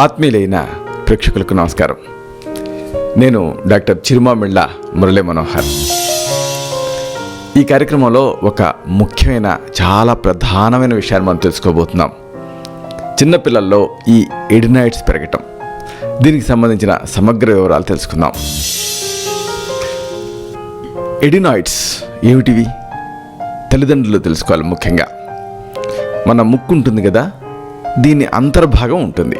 ఆత్మీయులైన ప్రేక్షకులకు నమస్కారం. నేను డాక్టర్ చిరుమామిళ్ళ మురళీ మనోహర్. ఈ కార్యక్రమంలో ఒక ముఖ్యమైన చాలా ప్రధానమైన విషయాన్ని మనం తెలుసుకోబోతున్నాం. చిన్నపిల్లల్లో ఈ ఎడినాయిడ్స్ పెరగటం, దీనికి సంబంధించిన సమగ్ర వివరాలు తెలుసుకుందాం. ఎడినాయిడ్స్ ఏమిటివి? తల్లిదండ్రులు తెలుసుకోవాలి. ముఖ్యంగా మన ముక్కు ఉంటుంది కదా, దీని అంతర్భాగం ఉంటుంది,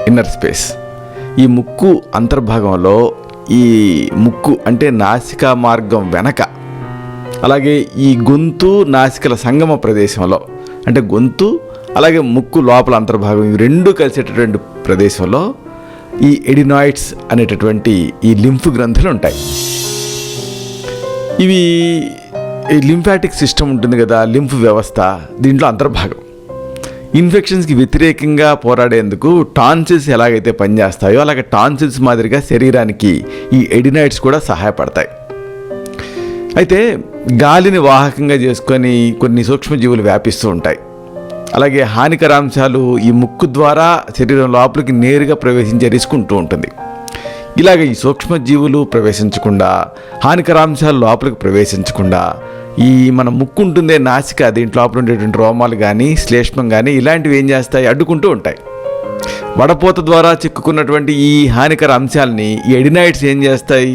ఇన్నర్ స్పేస్. ఈ ముక్కు అంతర్భాగంలో ఈ ముక్కు అంటే నాసికా మార్గం వెనక, అలాగే ఈ గొంతు నాసికల సంగమ ప్రదేశంలో, అంటే గొంతు అలాగే ముక్కు లోపల అంతర్భాగం, ఇవి రెండు కలిసేటటువంటి ప్రదేశంలో ఈ ఎడినాయిడ్స్ అనేటటువంటి ఈ లింఫ్ గ్రంథులు ఉంటాయి. ఇవి లింఫాటిక్ సిస్టమ్ ఉంటుంది కదా, లింఫ్ వ్యవస్థ, దీంట్లో అంతర్భాగం. ఇన్ఫెక్షన్స్కి వ్యతిరేకంగా పోరాడేందుకు టాన్సిల్స్ ఎలాగైతే పనిచేస్తాయో అలాగే టాన్సిల్స్ మాదిరిగా శరీరానికి ఈ ఎడినాయిడ్స్ కూడా సహాయపడతాయి. అయితే గాలిని వాహకంగా చేసుకొని కొన్ని సూక్ష్మజీవులు వ్యాపిస్తూ ఉంటాయి. అలాగే హానికరాంశాలు ఈ ముక్కు ద్వారా శరీరం లోపలికి నేరుగా ప్రవేశించే రిస్క్ ఉంటూ ఉంటుంది. ఇలాగ ఈ సూక్ష్మజీవులు ప్రవేశించకుండా, హానికరాంశాలు లోపలికి ప్రవేశించకుండా ఈ మన ముక్కు ఉంటుందే నాసిక, దీంట్లో లోపల ఉండేటువంటి రోమాలు కానీ శ్లేష్మం కానీ ఇలాంటివి ఏం చేస్తాయి, అడ్డుకుంటూ ఉంటాయి. వడపోత ద్వారా చిక్కుకున్నటువంటి ఈ హానికర అంశాలని ఈ ఎడినాయిడ్స్ ఏం చేస్తాయి,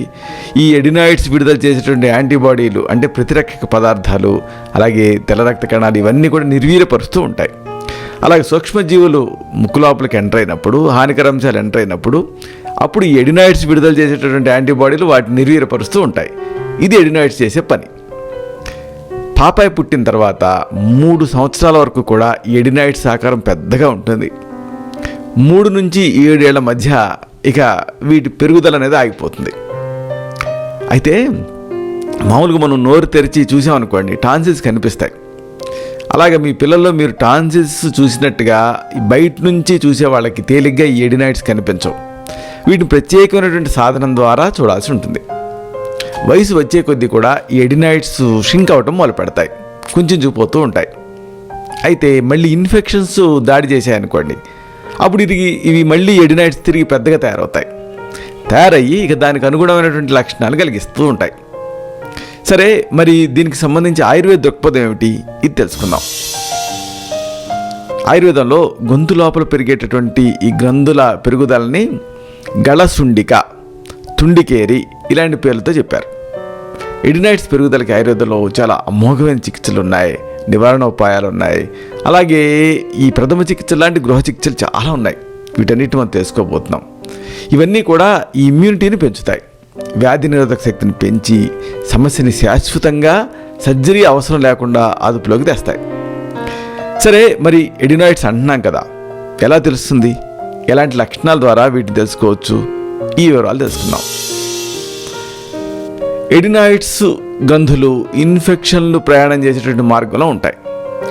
ఈ ఎడినాయిడ్స్ విడుదల చేసేటువంటి యాంటీబాడీలు అంటే ప్రతిరక్షక పదార్థాలు, అలాగే తెల్ల రక్త కణాలు, ఇవన్నీ కూడా నిర్వీర్యపరుస్తూ ఉంటాయి. అలాగే సూక్ష్మజీవులు ముక్కు లోపలికి ఎంటర్ అయినప్పుడు, హానికర అంశాలు ఎంటర్ అయినప్పుడు, అప్పుడు ఈ ఎడినాయిడ్స్ విడుదల చేసేటటువంటి యాంటీబాడీలు వాటిని నిర్వీర్యపరుస్తూ ఉంటాయి. ఇది ఎడినాయిడ్స్ చేసే పని. పాపాయి పుట్టిన తర్వాత 3 సంవత్సరాల వరకు కూడా ఈ ఎడినాయిడ్స్ ఆకారం పెద్దగా ఉంటుంది. 3 నుంచి 7 ఏళ్ల మధ్య ఇక వీటి పెరుగుదల అనేది ఆగిపోతుంది. అయితే మామూలుగా మనం నోరు తెరిచి చూసామనుకోండి, టాన్సిల్స్ కనిపిస్తాయి. అలాగే మీ పిల్లల్లో మీరు టాన్సిల్స్ చూసినట్టుగా బయట నుంచి చూసే వాళ్ళకి తేలిగ్గా ఈ ఎడినాయిడ్స్ కనిపించవు. వీటిని ప్రత్యేకమైనటువంటి సాధనం ద్వారా చూడాల్సి ఉంటుంది. వయసు వచ్చే కొద్దీ కూడా ఈ ఎడినాయిడ్స్ షింక్ అవటం మొదలు పెడతాయి, కొంచెం చూపోతూ ఉంటాయి. అయితే మళ్ళీ ఇన్ఫెక్షన్స్ దాడి చేశాయనుకోండి, అప్పుడు ఇవి మళ్ళీ ఎడినాయిడ్స్ తిరిగి పెద్దగా తయారయ్యి ఇక దానికి అనుగుణమైనటువంటి లక్షణాలు కలిగిస్తూ ఉంటాయి. సరే, మరి దీనికి సంబంధించి ఆయుర్వేద దృక్పథం ఏమిటి, ఇది తెలుసుకుందాం. ఆయుర్వేదంలో గొంతు లోపల పెరిగేటటువంటి ఈ గ్రంథుల పెరుగుదలని గళసుండిక, తుండికేరి ఇలాంటి పేర్లతో చెప్పారు. ఎడినాయిడ్స్ పెరుగుదలకి ఆయుర్వేదంలో చాలా అమోఘమైన చికిత్సలు ఉన్నాయి, నివారణ ఉపాయాలు ఉన్నాయి. అలాగే ఈ ప్రథమ చికిత్స లాంటి గృహ చికిత్సలు చాలా ఉన్నాయి. వీటన్నిటి మనం తెలుసుకోబోతున్నాం. ఇవన్నీ కూడా ఈ ఇమ్యూనిటీని పెంచుతాయి, వ్యాధి నిరోధక శక్తిని పెంచి సమస్యని శాశ్వతంగా సర్జరీ అవసరం లేకుండా అదుపులోకి తెస్తాయి. సరే, మరి ఎడినాయిడ్స్ అంటున్నాం కదా, ఎలా తెలుస్తుంది, ఎలాంటి లక్షణాల ద్వారా వీటిని తెలుసుకోవచ్చు, ఈ వివరాలు తెలుసుకుందాం. ఎడినాయిడ్స్ గ్రంథులు ఇన్ఫెక్షన్లు ప్రయాణం చేసేటువంటి మార్గంలో ఉంటాయి.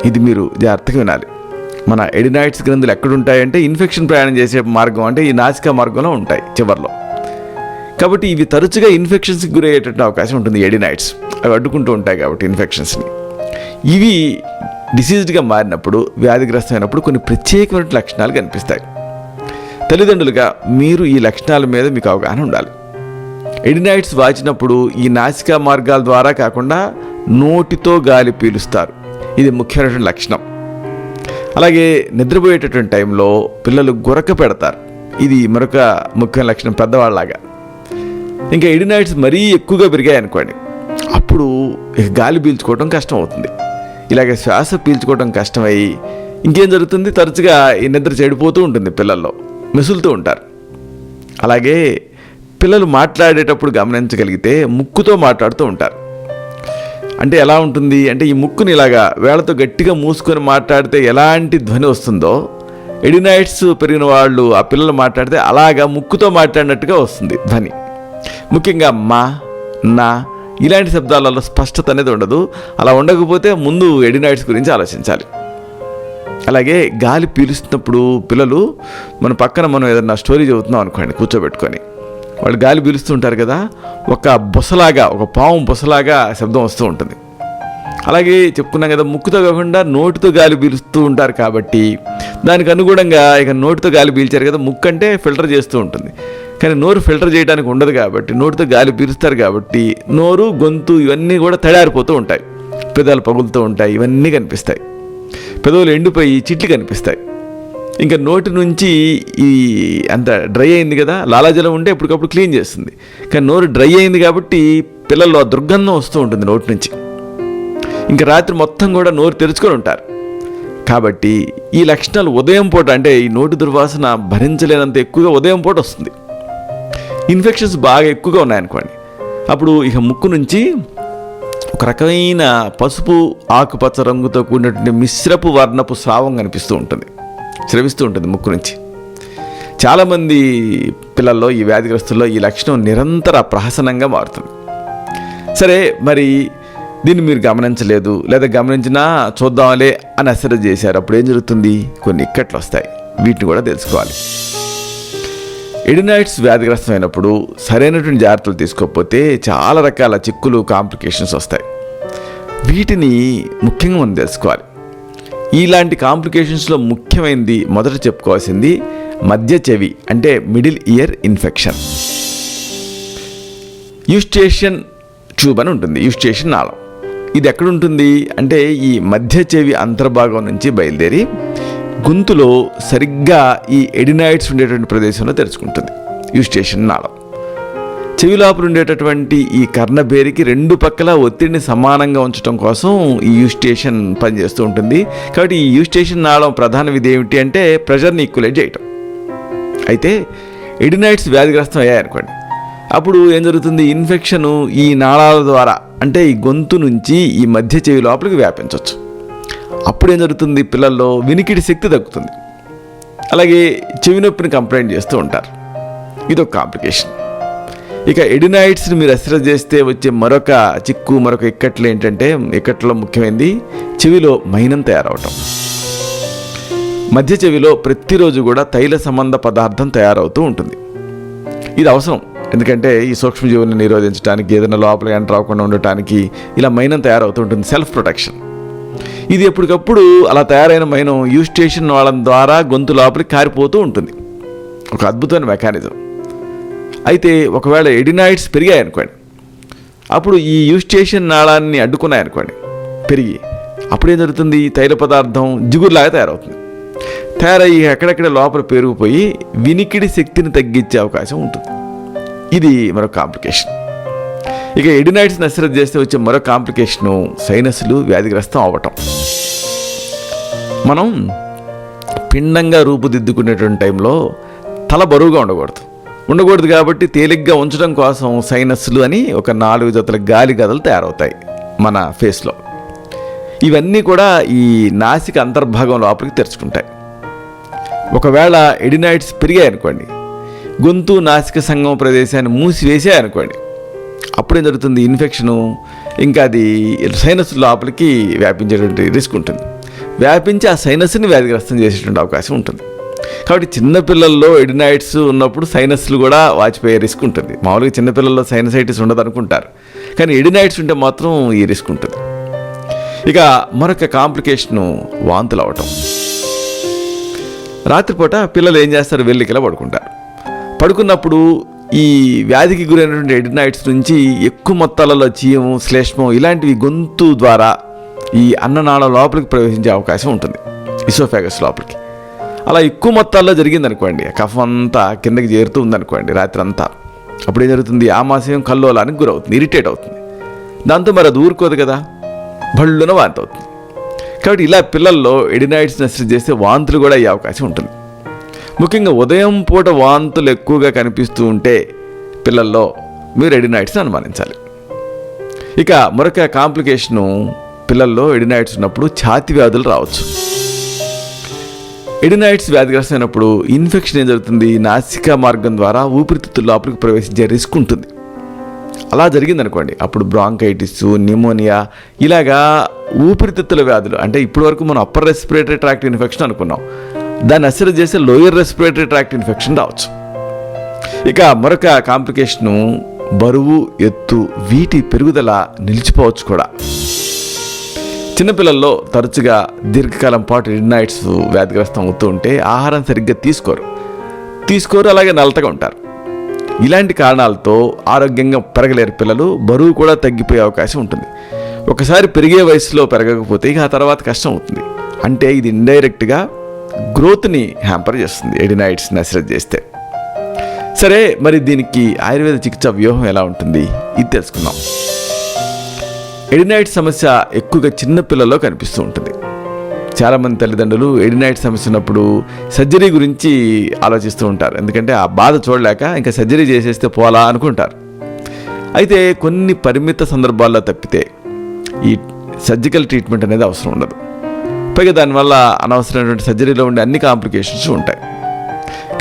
ఇది మీరు జాగ్రత్తగా వినాలి. మన ఎడినాయిడ్స్ గ్రంథులు ఎక్కడుంటాయంటే ఇన్ఫెక్షన్ ప్రయాణం చేసే మార్గం అంటే ఈ నాసికా మార్గంలో ఉంటాయి చివర్లో. కాబట్టి ఇవి తరచుగా ఇన్ఫెక్షన్స్కి గురయ్యేటటువంటి అవకాశం ఉంటుంది. ఎడినాయిడ్స్ అవి అడ్డుకుంటూ ఉంటాయి కాబట్టి ఇన్ఫెక్షన్స్ని. ఇవి డిసీజ్డ్గా మారినప్పుడు, వ్యాధిగ్రస్తమైనప్పుడు కొన్ని ప్రత్యేకమైన లక్షణాలు కనిపిస్తాయి. తల్లిదండ్రులుగా మీరు ఈ లక్షణాల మీద మీకు అవగాహన ఉండాలి. ఎడినాయిడ్స్ వాచినప్పుడు ఈ నాసికా మార్గాల ద్వారా కాకుండా నోటితో గాలి పీలుస్తారు, ఇది ముఖ్యమైనటువంటి లక్షణం. అలాగే నిద్రపోయేటటువంటి టైంలో పిల్లలు గురక పెడతారు, ఇది మరొక ముఖ్యమైన లక్షణం పెద్దవాళ్ళలాగా. ఇంకా ఎడినాయిడ్స్ మరీ ఎక్కువగా పెరిగాయి అనుకోండి, అప్పుడు గాలి పీల్చుకోవడం కష్టం అవుతుంది. ఇలాగే శ్వాస పీల్చుకోవడం కష్టమై ఇంకేం జరుగుతుంది, తరచుగా ఈ నిద్ర చెడిపోతూ ఉంటుంది, పిల్లల్లో మెసులుతూ ఉంటారు. అలాగే పిల్లలు మాట్లాడేటప్పుడు గమనించగలిగితే ముక్కుతో మాట్లాడుతూ ఉంటారు. అంటే ఎలా ఉంటుంది అంటే ఈ ముక్కుని ఇలాగా వేళ్లతో గట్టిగా మూసుకొని మాట్లాడితే ఎలాంటి ధ్వని వస్తుందో, ఎడినాయిడ్స్ పెరిగిన వాళ్ళు ఆ పిల్లలు మాట్లాడితే అలాగా ముక్కుతో మాట్లాడినట్టుగా వస్తుంది ధ్వని. ముఖ్యంగా మా, నా ఇలాంటి శబ్దాలలో స్పష్టత అనేది ఉండదు. అలా ఉండకపోతే ముందు ఎడినాయిడ్స్ గురించి ఆలోచించాలి. అలాగే గాలి పీలుస్తున్నప్పుడు పిల్లలు మన పక్కన మనం ఏదన్నా స్టోరీ చదువుతున్నాం అనుకోండి, కూర్చోబెట్టుకొని వాళ్ళు గాలి పీలుస్తూ ఉంటారు కదా, ఒక బొసలాగా, ఒక పాము బొసలాగా శబ్దం వస్తూ ఉంటుంది. అలాగే చెప్పుకున్నాం కదా, ముక్కుతో కాకుండా నోటితో గాలి పీలుస్తూ ఉంటారు కాబట్టి దానికి అనుగుణంగా ఇక నోటితో గాలి పీల్చారు కదా, ముక్కు అంటే ఫిల్టర్ చేస్తూ ఉంటుంది. కానీ నోరు ఫిల్టర్ చేయడానికి ఉండదు కాబట్టి నోటితో గాలి పీలుస్తారు కాబట్టి నోరు, గొంతు ఇవన్నీ కూడా తడారిపోతూ ఉంటాయి, పెదాలు పగులుతూ ఉంటాయి, ఇవన్నీ కనిపిస్తాయి. పెదవులు ఎండిపోయి చిట్లు కనిపిస్తాయి. ఇంకా నోటి నుంచి ఈ అంత డ్రై అయింది కదా, లాలాజలం ఉంటే ఎప్పటికప్పుడు క్లీన్ చేస్తుంది. కానీ నోరు డ్రై అయింది కాబట్టి పిల్లల్లో దుర్గంధం వస్తూ ఉంటుంది నోటి నుంచి. ఇంకా రాత్రి మొత్తం కూడా నోరు తెరుచుకొని ఉంటారు. కాబట్టి ఈ లక్షణాలు ఉదయం పూట, అంటే ఈ నోటి దుర్వాసన భరించలేనంత ఎక్కువగా ఉదయం పూట వస్తుంది. ఇన్ఫెక్షన్స్ బాగా ఎక్కువగా ఉన్నాయనుకోండి, అప్పుడు ఇక ముక్కు నుంచి ఒక రకమైన పసుపు ఆకుపచ్చ రంగుతో కూడినటువంటి మిశ్రపు వర్ణపు స్రావం కనిపిస్తూ ఉంటుంది, స్రవిస్తూ ఉంటుంది ముక్కు నుంచి. చాలామంది పిల్లల్లో, ఈ వ్యాధిగ్రస్తుల్లో ఈ లక్షణం నిరంతర ప్రహసనంగా మారుతుంది. సరే, మరి దీన్ని మీరు గమనించలేదు, లేదా గమనించినా చూద్దాంలే అని అశ్రద్ధ చేశారు. అప్పుడు ఏం జరుగుతుంది? కొన్ని ఇక్కట్లు వస్తాయి. వీటిని కూడా తెలుసుకోవాలి. ఎడినాయిడ్స్ వ్యాధిగ్రస్తమైనప్పుడు సరైనటువంటి జాగ్రత్తలు తీసుకోకపోతే చాలా రకాల చిక్కులు, కాంప్లికేషన్స్ వస్తాయి. వీటిని ముఖ్యంగా మనం తెలుసుకోవాలి. ఇలాంటి కాంప్లికేషన్స్లో ముఖ్యమైనది, మొదట చెప్పుకోవాల్సింది మధ్య చెవి, అంటే middle ear infection. Eustachian tube అని ఉంటుంది, యూస్టేషన్ నాళం. ఇది ఎక్కడుంటుంది అంటే ఈ మధ్య చెవి అంతర్భాగం నుంచి బయలుదేరి గొంతులో సరిగ్గా ఈ ఎడినాయిడ్స్ ఉండేటువంటి ప్రదేశంలో తెరుచుకుంటుంది యూస్టేషన్ నాళం. చెవి లోపల ఉండేటటువంటి ఈ కర్ణబేరికి రెండు పక్కల ఒత్తిడిని సమానంగా ఉంచడం కోసం ఈ యూస్టేషన్ పనిచేస్తూ ఉంటుంది. కాబట్టి ఈ యూస్టేషన్ నాళం ప్రధాన విధి ఏమిటి అంటే ప్రెషర్ని ఈక్యులేట్ చేయటం. అయితే ఎడినాయిడ్స్ వ్యాధిగ్రస్తం అయ్యాయనుకోండి, అప్పుడు ఏం జరుగుతుంది? ఇన్ఫెక్షను ఈ నాళాల ద్వారా, అంటే ఈ గొంతు నుంచి ఈ మధ్య చెవి లోపలికి వ్యాపించవచ్చు. అప్పుడు ఏం జరుగుతుంది? పిల్లల్లో వినికిడి శక్తి తగ్గుతుంది. అలాగే చెవి నొప్పిని కంప్లైంట్ చేస్తూ ఉంటారు. ఇదొక కాంప్లికేషన్. ఇక ఎడినాయిడ్స్ని మీరు అశ్రద్ధ చేస్తే వచ్చే మరొక చిక్కు, మరొక ఇక్కట్లు ఏంటంటే, ఇక్కట్లో ముఖ్యమైనది చెవిలో మైనం తయారవటం. మధ్య చెవిలో ప్రతిరోజు కూడా తైల సంబంధ పదార్థం తయారవుతూ ఉంటుంది. ఇది అవసరం, ఎందుకంటే ఈ సూక్ష్మజీవులను నిరోధించడానికి, ఏదైనా లోపలికి ఎంటర్ అవ్వకుండా ఉండటానికి ఇలా మైనం తయారవుతూ ఉంటుంది, సెల్ఫ్ ప్రొటెక్షన్. ఇది ఎప్పటికప్పుడు అలా తయారైన మైనం యూస్టేషన్ నాళం ద్వారా గొంతు లోపలికి కారిపోతూ ఉంటుంది. ఒక అద్భుతమైన మెకానిజం. అయితే ఒకవేళ ఎడినాయిడ్స్ పెరిగాయనుకోండి, అప్పుడు ఈ యూస్టేషన్ నాళాన్ని అడ్డుకున్నాయనుకోండి, పెరిగి అప్పుడు ఏం జరుగుతుంది? తైల పదార్థం జిగురులాగా తయారవుతుంది. తయారయ్యి ఎక్కడెక్కడ లోపల పెరిగిపోయి వినికిడి శక్తిని తగ్గించే అవకాశం ఉంటుంది. ఇది మరొక కాంప్లికేషన్. ఇక ఎడినాయిడ్స్ని అశ్రద్ధ చేస్తే వచ్చే మరొక కాంప్లికేషను సైనస్లు వ్యాధిగ్రస్తం అవ్వటం. మనం పిండంగా రూపుదిద్దుకునేటువంటి టైంలో తల బరువుగా ఉండకూడదు కాబట్టి తేలిగ్గా ఉంచడం కోసం సైనస్లు అని ఒక 4 జతల గాలి గదలు తయారవుతాయి మన ఫేస్లో. ఇవన్నీ కూడా ఈ నాసిక అంతర్భాగం లోపలికి తెరుచుకుంటాయి. ఒకవేళ ఎడినాయిడ్స్ పెరిగాయనుకోండి, గొంతు నాసిక సంగమ ప్రదేశాన్ని మూసివేసాయనుకోండి, అప్పుడేం జరుగుతుంది? ఇన్ఫెక్షను ఇంకా అది సైనస్ లోపలికి వ్యాపించేటువంటి రిస్క్ ఉంటుంది. వ్యాపించి ఆ సైనస్ని వ్యాధిగ్రస్తం చేసేటువంటి అవకాశం ఉంటుంది. కాబట్టి చిన్నపిల్లల్లో ఎడినాయిడ్స్ ఉన్నప్పుడు సైనస్లు కూడా వాచిపోయే రిస్క్ ఉంటుంది. మామూలుగా చిన్నపిల్లల్లో సైనసైటిస్ ఉండదు అనుకుంటారు, కానీ ఎడినాయిడ్స్ ఉంటే మాత్రం ఈ రిస్క్ ఉంటుంది. ఇక మరొక కాంప్లికేషను వాంతులు అవటం. రాత్రిపూట పిల్లలు ఏం చేస్తారు? వెల్లికిలా పడుకున్నప్పుడు ఈ వ్యాధికి గురైనటువంటి ఎడినాయిడ్స్ నుంచి ఎక్కువ మొత్తాలలో చీము, శ్లేష్మం ఇలాంటివి గొంతు ద్వారా ఈ అన్ననాళం లోపలికి ప్రవేశించే అవకాశం ఉంటుంది, ఇసోఫాగస్ లోపలికి. అలా ఎక్కువ మొత్తాల్లో జరిగిందనుకోండి, కఫం అంతా కిందకి చేరుతూ ఉందనుకోండి రాత్రి అంతా, అప్పుడు ఏం జరుగుతుంది? ఆమాశయం కల్లోలానికి గురవుతుంది, ఇరిటేట్ అవుతుంది. దాంతో మరి అది ఊరుకోదు కదా, భళ్ళున వాంతి అవుతుంది. కాబట్టి ఇలా పిల్లల్లో ఎడినాయిడ్స్ని అశ్రద్ధ చేస్తే వాంతులు కూడా అయ్యే అవకాశం ఉంటుంది. ముఖ్యంగా ఉదయం పూట వాంతులు ఎక్కువగా కనిపిస్తూ ఉంటే పిల్లల్లో మీరు ఎడినాయిడ్స్ని అనుమానించాలి. ఇక మరొక కాంప్లికేషను, పిల్లల్లో ఎడినాయిడ్స్ ఉన్నప్పుడు ఛాతీ వ్యాధులు రావచ్చు. ఎడినాయిడ్స్ వ్యాధిగ్రస్తమైనప్పుడు ఇన్ఫెక్షన్ ఏం జరుగుతుంది? నాసికా మార్గం ద్వారా ఊపిరితిత్తుల లోపలికి ప్రవేశించే రిస్క్ ఉంటుంది. అలా జరిగిందనుకోండి, అప్పుడు బ్రాంకైటిస్, న్యూమోనియా ఇలాగా ఊపిరితిత్తుల వ్యాధులు, అంటే ఇప్పటి వరకు మనం అప్పర్ రెస్పిరేటరీ ట్రాక్ట్ ఇన్ఫెక్షన్ అనుకున్నాం, దాన్ని అశ్రద్ధ చేస్తే లోయర్ రెస్పిరేటరీ ట్రాక్ట్ ఇన్ఫెక్షన్ రావచ్చు. ఇక మరొక కాంప్లికేషను బరువు, ఎత్తు వీటి పెరుగుదల నిలిచిపోవచ్చు కూడా. చిన్నపిల్లల్లో తరచుగా దీర్ఘకాలం పాటు ఎడినాయిడ్స్ వ్యాధిగ్రస్తం అవుతూ ఉంటే ఆహారం సరిగ్గా తీసుకోరు, అలాగే నలతగా ఉంటారు. ఇలాంటి కారణాలతో ఆరోగ్యంగా పెరగలేరు పిల్లలు, బరువు కూడా తగ్గిపోయే అవకాశం ఉంటుంది. ఒకసారి పెరిగే వయసులో పెరగకపోతే ఇక ఆ తర్వాత కష్టం అవుతుంది. అంటే ఇది ఇండైరెక్ట్గా గ్రోత్ని హ్యాంపర్ చేస్తుంది ఎడినాయిడ్స్ని అశ్రద్ధ చేస్తే. సరే, మరి దీనికి ఆయుర్వేద చికిత్స వ్యూహం ఎలా ఉంటుంది ఇది తెలుసుకుందాం. ఎడినాయిడ్స్ సమస్య ఎక్కువగా చిన్నపిల్లల్లో కనిపిస్తూ ఉంటుంది. చాలామంది తల్లిదండ్రులు ఎడినాయిడ్స్ సమస్య ఉన్నప్పుడు సర్జరీ గురించి ఆలోచిస్తూ ఉంటారు. ఎందుకంటే ఆ బాధ చూడలేక ఇంకా సర్జరీ చేసేస్తే పోలా అనుకుంటారు. అయితే కొన్ని పరిమిత సందర్భాల్లో తప్పితే ఈ సర్జికల్ ట్రీట్మెంట్ అనేది అవసరం ఉండదు. పైగా దానివల్ల అనవసరమైనటువంటి సర్జరీలో ఉండే అన్ని కాంప్లికేషన్స్ ఉంటాయి.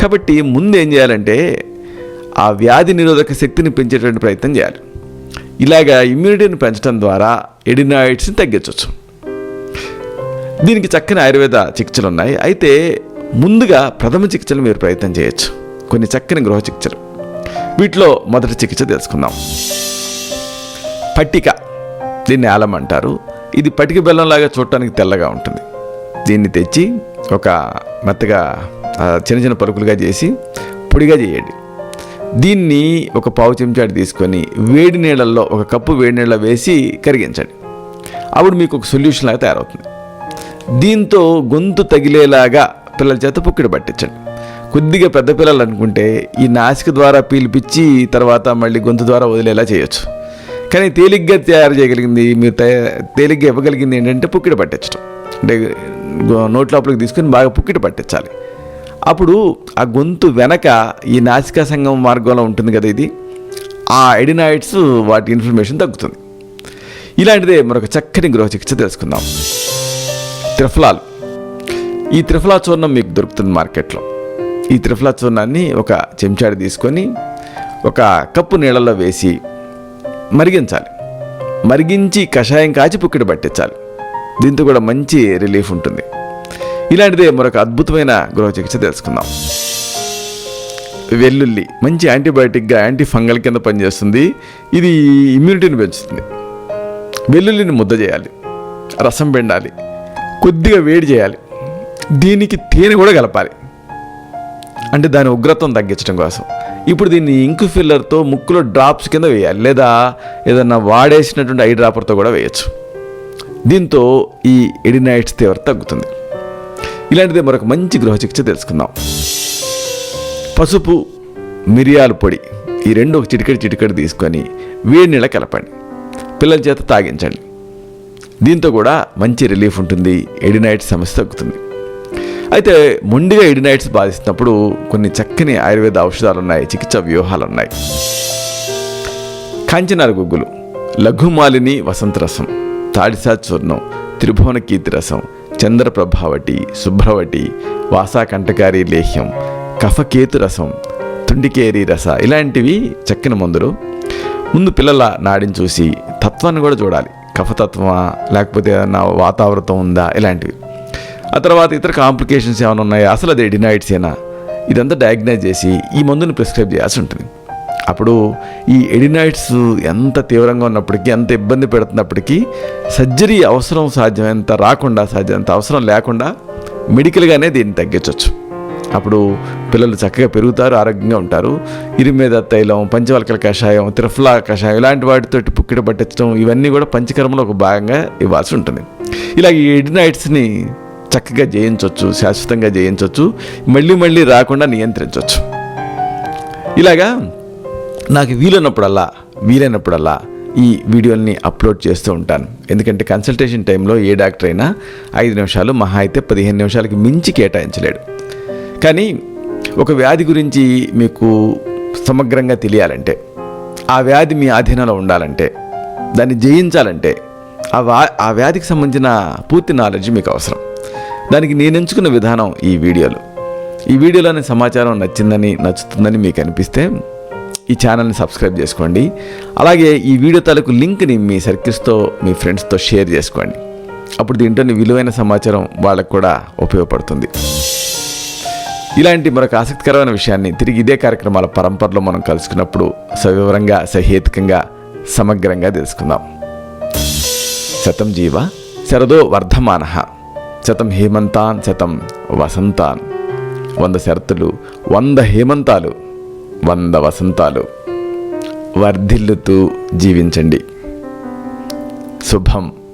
కాబట్టి ముందు ఏం చేయాలంటే ఆ వ్యాధి నిరోధక శక్తిని పెంచేటువంటి ప్రయత్నం చేయాలి. ఇలాగా ఇమ్యూనిటీని పెంచడం ద్వారా ఎడినాయిడ్స్ని తగ్గించవచ్చు. దీనికి చక్కని ఆయుర్వేద చికిత్సలు ఉన్నాయి. అయితే ముందుగా ప్రథమ చికిత్సలు మీరు ప్రయత్నం చేయొచ్చు. కొన్ని చక్కని గృహ చికిత్సలు. వీటిలో మొదటి చికిత్స తెలుసుకుందాం. పట్టిక, దీన్ని ఆలం అంటారు. ఇది పటిక బెల్లంలాగా చూడటానికి తెల్లగా ఉంటుంది. దీన్ని తెచ్చి ఒక మెత్తగా చిన్న చిన్న పలుకులుగా చేసి పొడిగా చేయండి. దీన్ని ఒక పావు చెంచాడు తీసుకొని వేడి నీళ్ళల్లో ఒక కప్పు వేడి నీళ్ళ వేసి కరిగించండి. అప్పుడు మీకు ఒక సొల్యూషన్ లాగా తయారవుతుంది. దీంతో గొంతు తగిలేలాగా పిల్లల చేత పుక్కిడి పట్టించండి. కొద్దిగా పెద్ద పిల్లలు అనుకుంటే ఈ నాసిక ద్వారా పీలిపించి తర్వాత మళ్ళీ గొంతు ద్వారా వదిలేలా చేయొచ్చు. కానీ తేలిగ్గా తయారు చేయగలిగింది, మీరు తేలిగ్గా ఇవ్వగలిగింది ఏంటంటే పుక్కిడి పట్టించడం. అంటే నోటి లోపలికి తీసుకొని బాగా పుక్కిడి పట్టించాలి. అప్పుడు ఆ గొంతు వెనక ఈ నాసికా సంగమ మార్గంలో ఉంటుంది కదా, ఇది ఆ ఎడినాయిడ్స్ వాటి ఇన్ఫ్లమేషన్ తగ్గుతుంది. ఇలాంటిదే మరొక చక్కని గృహ చికిత్స తెలుసుకుందాం. త్రిఫలాలు. ఈ త్రిఫలా చూర్ణం మీకు దొరుకుతుంది మార్కెట్లో. ఈ త్రిఫలా చూర్ణాన్ని ఒక చెంచాడు తీసుకొని ఒక కప్పు నీళ్ళలో వేసి మరిగించాలి. మరిగించి కషాయం కాచి పుక్కిడి పట్టించాలి. దీంతో కూడా మంచి రిలీఫ్ ఉంటుంది. ఇలాంటిదే మరొక అద్భుతమైన గృహ చికిత్స తెలుసుకుందాం. వెల్లుల్లి మంచి యాంటీబయాటిక్గా యాంటీ ఫంగల్ కింద పనిచేస్తుంది. ఇది ఇమ్యూనిటీని పెంచుతుంది. వెల్లుల్లిని ముద్ద చేయాలి, రసం పిండాలి, కొద్దిగా వేడి చేయాలి. దీనికి తేనె కూడా కలపాలి, అంటే దాని ఉగ్రతం తగ్గించడం కోసం. ఇప్పుడు దీన్ని ఇంకు ఫిల్లర్తో ముక్కులో డ్రాప్స్ కింద వేయాలి, లేదా ఏదన్నా వాడేసినటువంటి ఐ డ్రాపర్తో కూడా వేయచ్చు. దీంతో ఈ ఎడినాయిడ్స్ తీవ్రత తగ్గుతుంది. ఇలాంటిదే మరొక మంచి గృహ చికిత్స తెలుసుకుందాం. పసుపు, మిరియాల పొడి ఈ రెండు ఒక చిటికెడు తీసుకొని వేడి నీళ్ళ కలపండి, పిల్లల చేత తాగించండి. దీంతో కూడా మంచి రిలీఫ్ ఉంటుంది, ఎడినాయిడ్స్ సమస్య తగ్గుతుంది. అయితే మొండిగా ఎడినాయిడ్స్ బాధిస్తున్నప్పుడు కొన్ని చక్కని ఆయుర్వేద ఔషధాలు ఉన్నాయి, చికిత్సా వ్యూహాలు ఉన్నాయి. కాంచనార గుగ్గులు, లఘుమాలిని వసంతరసం, తాడిసా చూర్ణం, త్రిభువన కీర్తి రసం, చంద్రప్రభావటి, శుభ్రవటి, వాసాకంఠకారి లేహ్యం, కఫకేతు రసం, తుండికేరి రస, ఇలాంటివి చక్కని మందులు. ముందు పిల్లల నాడిని చూసి తత్వాన్ని కూడా చూడాలి. కఫతత్వమా లేకపోతే ఏదన్నా వాతావరణం ఉందా, ఇలాంటివి. ఆ తర్వాత ఇతర కాంప్లికేషన్స్ ఏమైనా ఉన్నాయా, అసలు అది ఎడినాయిడ్స్ ఏనా, ఇదంతా డయాగ్నైజ్ చేసి ఈ మందుని ప్రిస్క్రైబ్ చేయాల్సి ఉంటుంది. అప్పుడు ఈ ఎడినాయిడ్స్ ఎంత తీవ్రంగా ఉన్నప్పటికీ, ఎంత ఇబ్బంది పెడుతున్నప్పటికీ సర్జరీ అవసరం సాధ్యమైనంత రాకుండా, సాధ్యమైనంత అవసరం లేకుండా మెడికల్గానే దీన్ని తగ్గించవచ్చు. అప్పుడు పిల్లలు చక్కగా పెరుగుతారు, ఆరోగ్యంగా ఉంటారు. ఇరిమేద తైలం, పంచవల్కల కషాయం, త్రిఫలా కషాయం ఇలాంటి వాటితోటి పుక్కిడి పట్టించడం, ఇవన్నీ కూడా పంచకర్మలో ఒక భాగంగా ఇవ్వాల్సి ఉంటుంది. ఇలా ఈ ఎడినాయిడ్స్ని చక్కగా జయించవచ్చు, శాశ్వతంగా జయించవచ్చు, మళ్ళీ రాకుండా నియంత్రించవచ్చు. ఇలాగా నాకు వీలైనప్పుడల్లా ఈ వీడియోల్ని అప్లోడ్ చేస్తూ ఉంటాను. ఎందుకంటే కన్సల్టేషన్ టైంలో ఏ డాక్టర్ అయినా 5 నిమిషాలు, మహా అయితే 15 నిమిషాలకి మించి కేటాయించలేడు. కానీ ఒక వ్యాధి గురించి మీకు సమగ్రంగా తెలియాలంటే, ఆ వ్యాధి మీ ఆధీనంలో ఉండాలంటే, దాన్ని జయించాలంటే ఆ వ్యాధికి సంబంధించిన పూర్తి నాలెడ్జ్ మీకు అవసరం. దానికి నేను ఎంచుకున్న విధానం ఈ వీడియోలోని సమాచారం నచ్చుతుందని మీకు అనిపిస్తే ఈ ఛానల్ని సబ్స్క్రైబ్ చేసుకోండి. అలాగే ఈ వీడియో తాలూకు లింక్ని మీ సర్కిల్స్తో, మీ ఫ్రెండ్స్తో షేర్ చేసుకోండి. అప్పుడు దీంట్లోని విలువైన సమాచారం వాళ్ళకు కూడా ఉపయోగపడుతుంది. ఇలాంటి మరొక ఆసక్తికరమైన విషయాన్ని తిరిగి ఇదే కార్యక్రమాల పరంపరలో మనం కలుసుకున్నప్పుడు సవివరంగా, సహేతుకంగా, సమగ్రంగా తెలుసుకుందాం. శతం జీవ శరదో వర్ధమానః, శతం హేమంతాన్ శతం వసంతాన్. 100 శరత్తులు, 100 హేమంతాలు, 100 వసంతాలు వర్ధిల్లుతూ జీవించండి. శుభం.